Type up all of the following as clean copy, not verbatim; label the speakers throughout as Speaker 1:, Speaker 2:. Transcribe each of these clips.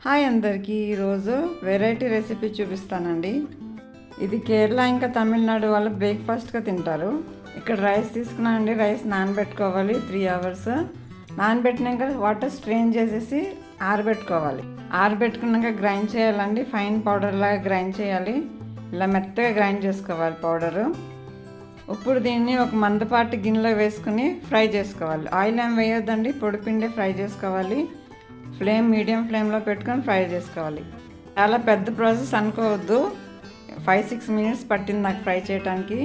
Speaker 1: Hi అందరికీ ఈరోజు variety recipe చూపిస్తానండి. ఇది కేరళ ఇంకా తమిళనాడు వాళ్ళు బ్రేక్ఫాస్ట్గా తింటారు. ఇక్కడ రైస్ తీసుకున్నానండి. రైస్ నానబెట్టుకోవాలి 3 hours. నానబెట్టినాక వాటర్ స్ట్రెయిన్ చేసేసి ఆరబెట్టుకోవాలి. ఆరబెట్టుకున్నాక గ్రైండ్ చేయాలండి. ఫైన్ పౌడర్ లాగా గ్రైండ్ చేయాలి. ఇలా మెత్తగా గ్రైండ్ చేసుకోవాలి పౌడరు. ఇప్పుడు దీన్ని ఒక మందపాటి గిన్నెలో వేసుకుని ఫ్రై చేసుకోవాలి. ఆయిల్ ఏం వేయొద్దండి, పొడిపిండి ఫ్రై చేసుకోవాలి. ఫ్లేమ్ మీడియం ఫ్లేమ్లో పెట్టుకొని ఫ్రై చేసుకోవాలి. చాలా పెద్ద ప్రాసెస్ అనుకోవద్దు. 5-6 minutes పట్టింది నాకు ఫ్రై చేయడానికి.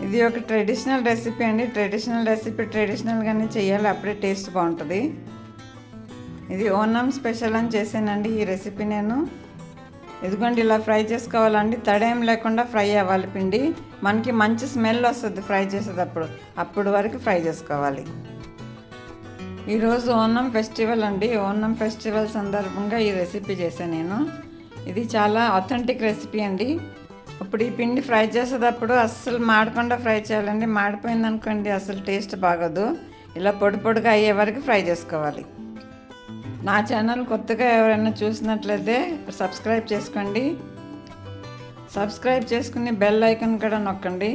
Speaker 1: ఇది ఒక ట్రెడిషనల్ రెసిపీ అండి. ట్రెడిషనల్గానే చేయాలి, అప్పుడే టేస్ట్ బాగుంటుంది. ఇది ఓనం స్పెషల్ అని చేశానండి ఈ రెసిపీ నేను. ఇదిగోండి ఇలా ఫ్రై చేసుకోవాలండి. తడేం లేకుండా ఫ్రై అవ్వాలి పిండి. మనకి మంచి స్మెల్ వస్తుంది ఫ్రై చేసేటప్పుడు. అప్పుడు వరకు ఫ్రై చేసుకోవాలి. ఈరోజు ఓనం ఫెస్టివల్ అండి. ఓనం ఫెస్టివల్ సందర్భంగా ఈ రెసిపీ చేశాను నేను. ఇది చాలా ఆథెంటిక్ రెసిపీ అండి. ఇప్పుడు ఈ పిండి ఫ్రై చేసేటప్పుడు అస్సలు మాడకుండా ఫ్రై చేయాలండి. మాడిపోయింది అనుకోండి అసలు టేస్ట్ బాగోదు. ఇలా పొడి పొడిగా అయ్యే వరకు ఫ్రై చేసుకోవాలి. నా ఛానల్ కొత్తగా ఎవరైనా చూసినట్లయితే సబ్స్క్రైబ్ చేసుకోండి. సబ్స్క్రైబ్ చేసుకుని బెల్ ఐకాన్ కూడా నొక్కండి.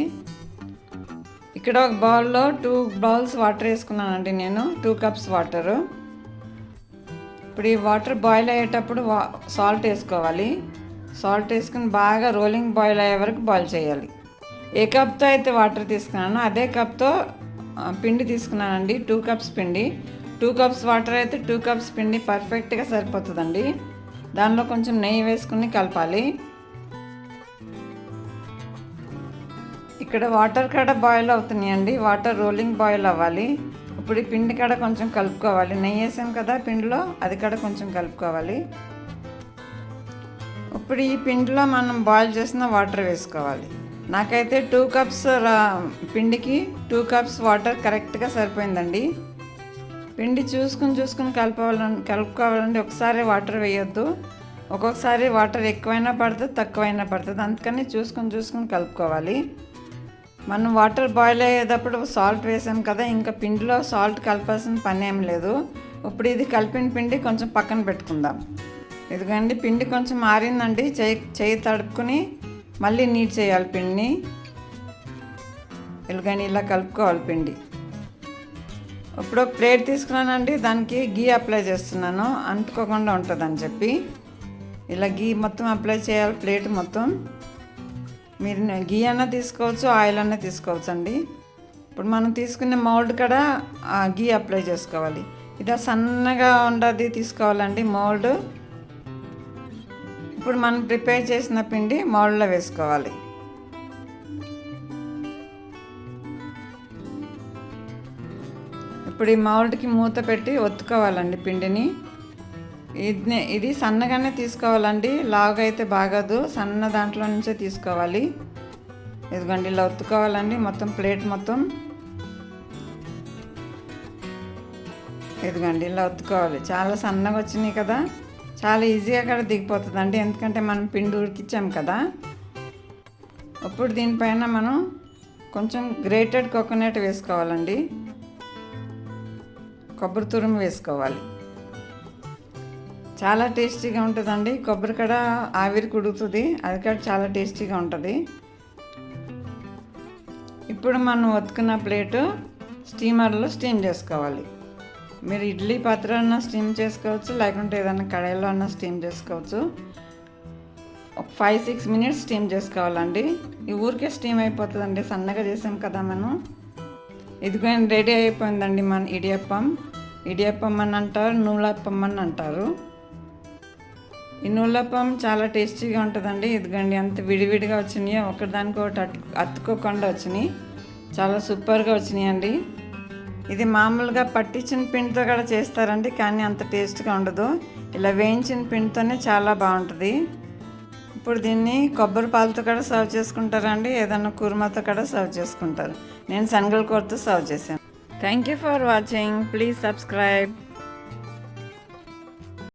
Speaker 1: ఇక్కడ ఒక బౌల్లో 2 bowls వాటర్ వేసుకున్నానండి నేను. 2 cups వాటరు. ఇప్పుడు ఈ వాటర్ బాయిల్ అయ్యేటప్పుడు సాల్ట్ వేసుకోవాలి. సాల్ట్ వేసుకుని బాగా రోలింగ్ బాయిల్ అయ్యే వరకు బాయిల్ చేయాలి. ఏ కప్తో అయితే వాటర్ తీసుకున్నానో అదే కప్తో పిండి తీసుకున్నానండి. 2 cups పిండి. 2 cups వాటర్ అయితే 2 cups పిండి పర్ఫెక్ట్గా సరిపోతుందండి. దానిలో కొంచెం నెయ్యి వేసుకుని కలపాలి. ఇక్కడ వాటర్ కాడ బాయిల్ అవుతున్నాయండి. వాటర్ రోలింగ్ బాయిల్ అవ్వాలి. ఇప్పుడు ఈ పిండి కాడ కొంచెం కలుపుకోవాలి. నెయ్యి వేసాం కదా పిండిలో, అది కాడ కొంచెం కలుపుకోవాలి. ఇప్పుడు ఈ పిండిలో మనం బాయిల్ చేసిన వాటర్ వేసుకోవాలి. నాకైతే 2 cups పిండికి 2 cups వాటర్ కరెక్ట్గా సరిపోయిందండి. పిండి చూసుకుని కలుపుకోవాలండి. ఒకసారి వాటర్ వేయొద్దు. ఒక్కొక్కసారి వాటర్ ఎక్కువైనా పడుతుంది, తక్కువైనా పడుతుంది. అందుకని చూసుకుని కలుపుకోవాలి. మనం వాటర్ బాయిల్ అయ్యేటప్పుడు సాల్ట్ వేసాం కదా, ఇంకా పిండిలో సాల్ట్ కలపాల్సిన పని ఏం లేదు. ఇప్పుడు ఇది కలిపిన పిండి కొంచెం పక్కన పెట్టుకుందాం. ఇదిగోండి పిండి కొంచెం ఆరిందండి. చేయి తడుపుకుని మళ్ళీ నీట్ చేయాలి పిండిని. ఇలాగని ఇలా కలుపుకోవాలి పిండి. ఇప్పుడు ఒక ప్లేట్ తీసుకున్నానండి. దానికి గీ అప్లై చేస్తున్నాను, అంటుకోకుండా ఉంటుందని చెప్పి. ఇలా గీ మొత్తం అప్లై చేయాలి ప్లేట్ మొత్తం. మీరు గీ అన్నా తీసుకోవచ్చు, ఆయిల్ అన్నా తీసుకోవచ్చు అండి. ఇప్పుడు మనం తీసుకునే మౌల్డ్ కూడా గీ అప్లై చేసుకోవాలి. ఇది సన్నగా ఉండది తీసుకోవాలండి మౌల్డ్. ఇప్పుడు మనం ప్రిపేర్ చేసిన పిండి మౌల్డ్లో వేసుకోవాలి. ఇప్పుడు ఈ మౌల్డ్కి మూత పెట్టి ఒత్తుకోవాలండి పిండిని. ఇది సన్నగానే తీసుకోవాలండి, లావుగా అయితే బాగోదు. సన్న దాంట్లో నుంచే తీసుకోవాలి. ఇదిగోండి ఇలా ఒత్తుకోవాలండి మొత్తం ప్లేట్ మొత్తం. ఇదిగోండి ఇలా ఒత్తుకోవాలి. చాలా సన్నగా వచ్చినాయి కదా, చాలా ఈజీగా కూడా దిగిపోతుందండి. ఎందుకంటే మనం పిండి ఉడికిచ్చాం కదా. ఇప్పుడు దీనిపైన మనం కొంచెం గ్రేటెడ్ కోకోనట్ వేసుకోవాలండి. కొబ్బరి తురుము వేసుకోవాలి. చాలా టేస్టీగా ఉంటుందండి. కొబ్బరి కూడా ఆవిరికి ఉడుకుతుంది, అది కూడా చాలా టేస్టీగా ఉంటుంది. ఇప్పుడు మనం ఒత్తుకున్న ప్లేటు స్టీమర్లో స్టీమ్ చేసుకోవాలి. మీరు ఇడ్లీ పాత్రలో స్టీమ్ చేసుకోవచ్చు, లేకుంటే ఏదైనా కడాయిలో అన్నా స్టీమ్ చేసుకోవచ్చు. ఒక 5-6 minutes స్టీమ్ చేసుకోవాలండి. ఈ ఊరికే స్టీమ్ అయిపోతుందండి, సన్నగా చేసాం కదా మనం. ఇదిగో రెడీ అయిపోయిందండి మన ఇడియప్పం అని అంటారు, నూలప్పం అని అంటారు. ఈ నూలప్పం చాలా టేస్టీగా ఉంటుందండి. ఇదిగోండి అంత విడివిడిగా వచ్చినాయి, ఒకదానికి ఒకటి అతుక్కోకుండా వచ్చినాయి. చాలా సూపర్గా వచ్చినాయి అండి. ఇది మామూలుగా పట్టించిన పిండితో కూడా చేస్తారండి, కానీ అంత టేస్ట్గా ఉండదు. ఇలా వేయించిన పిండితోనే చాలా బాగుంటుంది. ఇప్పుడు దీన్ని కొబ్బరి పాలతో కూడా సర్వ్ చేసుకుంటారండి, ఏదైనా కుర్మాతో కూడా సర్వ్ చేసుకుంటారు. నేను శనగల కూరతో సర్వ్ చేశాను. Thank you for watching. Please subscribe.